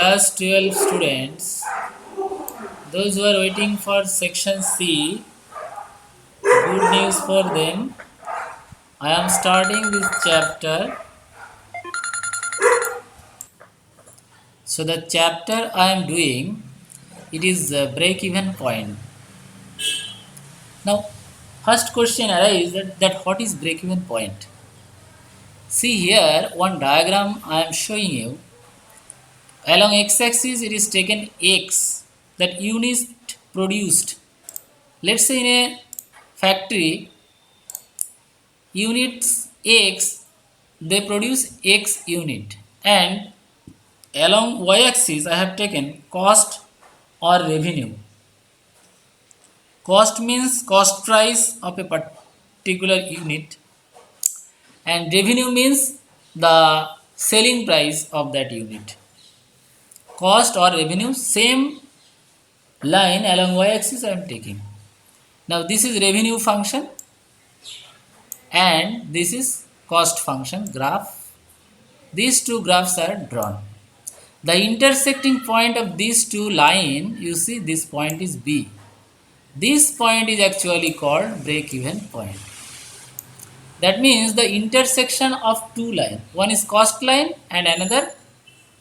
class 12 students, those who are waiting for section C, good news for them. I am starting this chapter. So the chapter I am doing, it is break-even point. Now, first question arises that what is break-even point? See here, one diagram I am showing you. Along x-axis, it is taken x, that unit produced. Let's say in a factory, units x, they produce x unit, and along y-axis I have taken cost or revenue. Cost means cost price of a particular unit, and revenue means the selling price of that unit. Cost or revenue, same line along y-axis I am taking. Now this is revenue function and this is cost function graph. These two graphs are drawn. The intersecting point of these two lines, you see this point is B. This point is actually called break-even point. That means the intersection of two lines. One is cost line and another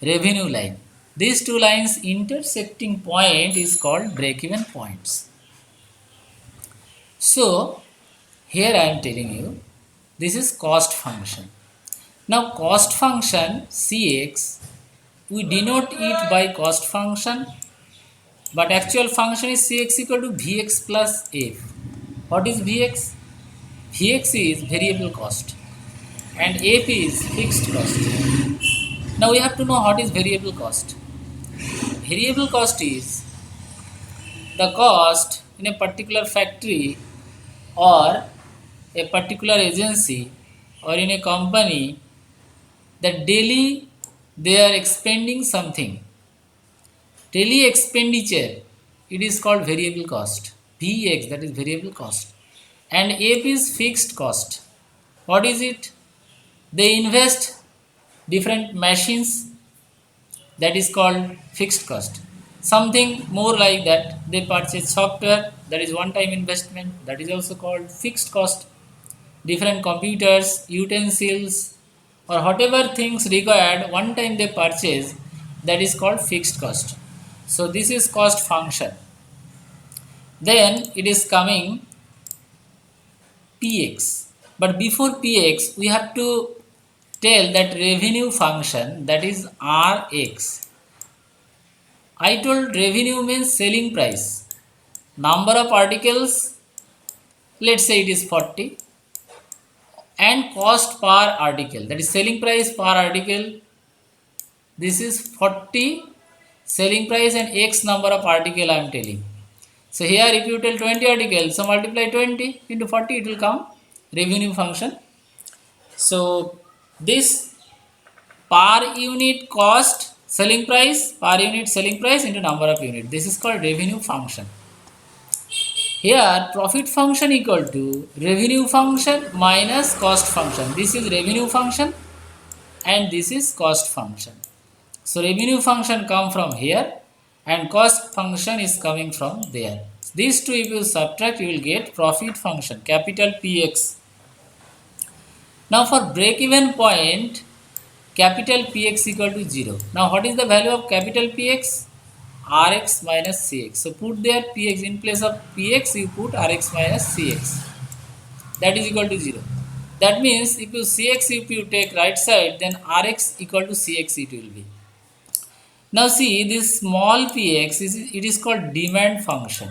revenue line. These two lines intersecting point is called break-even points. So here I am telling you this is cost function. Now cost function Cx, we denote it by cost function, but actual function is Cx equal to Vx plus F. What is Vx? Vx is variable cost and F is fixed cost. Now we have to know what is variable cost. Variable cost is the cost in a particular factory or a particular agency or in a company that daily they are expending something. Daily expenditure, it is called variable cost. Vx, that is variable cost. And F is fixed cost. What is it? They invest different machines, that is called fixed cost. Something more like that, they purchase software, that is one time investment, that is also called fixed cost. Different computers, utensils, or whatever things required, one time they purchase, that is called fixed cost. So this is cost function. Then it is coming Px. But before Px, we have to tell that revenue function, that is Rx. I told revenue means selling price. Number of articles, let's say it is 40. And cost per article, that is selling price per article. This is 40 selling price and X number of article I am telling. So here if you tell 20 articles, so multiply 20 into 40, it will come revenue function. So this per unit cost selling price, per unit selling price into number of unit, this is called revenue function. Here profit function equal to revenue function minus cost function. This is revenue function and this is cost function. So revenue function come from here and cost function is coming from there. These two if you subtract, you will get profit function, capital Px. Now for break-even point, capital Px equal to 0. Now what is the value of capital Px? Rx minus Cx. So put there Px, in place of Px you put Rx minus Cx. That is equal to 0. That means if you Cx, if you take right side, then Rx equal to Cx it will be. Now see this small px, it is called demand function.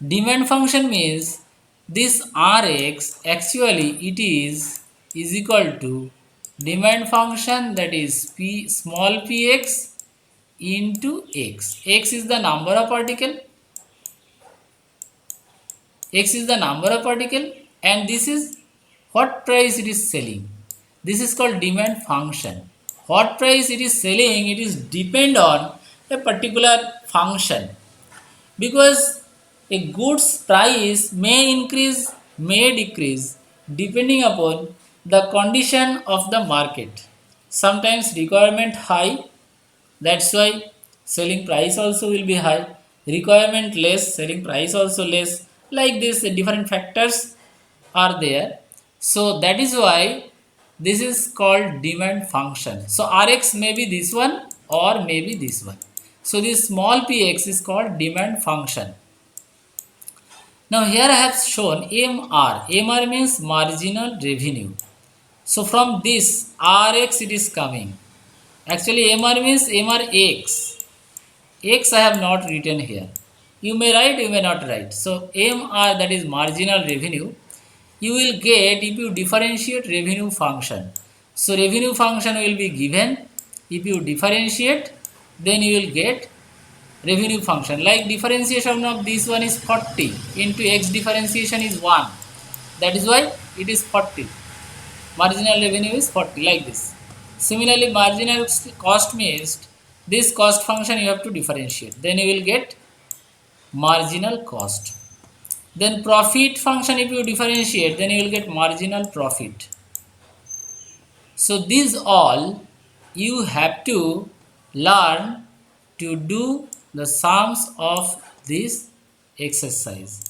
Demand function means this Rx actually it is equal to demand function, that is P small px into x. X is the number of article. X is the number of article and this is what price it is selling. This is called demand function. What price it is selling, it is depend on a particular function, because a goods price may increase, may decrease depending upon the condition of the market. Sometimes requirement high That's why selling price also will be high. Requirement less, selling price also less. Like this, different factors are there. So that is why this is called demand function. So Rx may be this one or maybe this one. So this small px is called demand function. Now here I have shown MR. MR means marginal revenue. So from this Rx it is coming. Actually MR means MRX. X I have not written here. You may write, you may not write. So MR, that is marginal revenue, you will get if you differentiate revenue function. So revenue function will be given. If you differentiate, then you will get revenue function. Like differentiation of this one is 40 into x differentiation is 1. That is why it is 40. Marginal revenue is 40, like this. Similarly, marginal cost means this cost function you have to differentiate. Then you will get marginal cost. Then profit function if you differentiate, then you will get marginal profit. So these all you have to learn to do the sums of this exercise.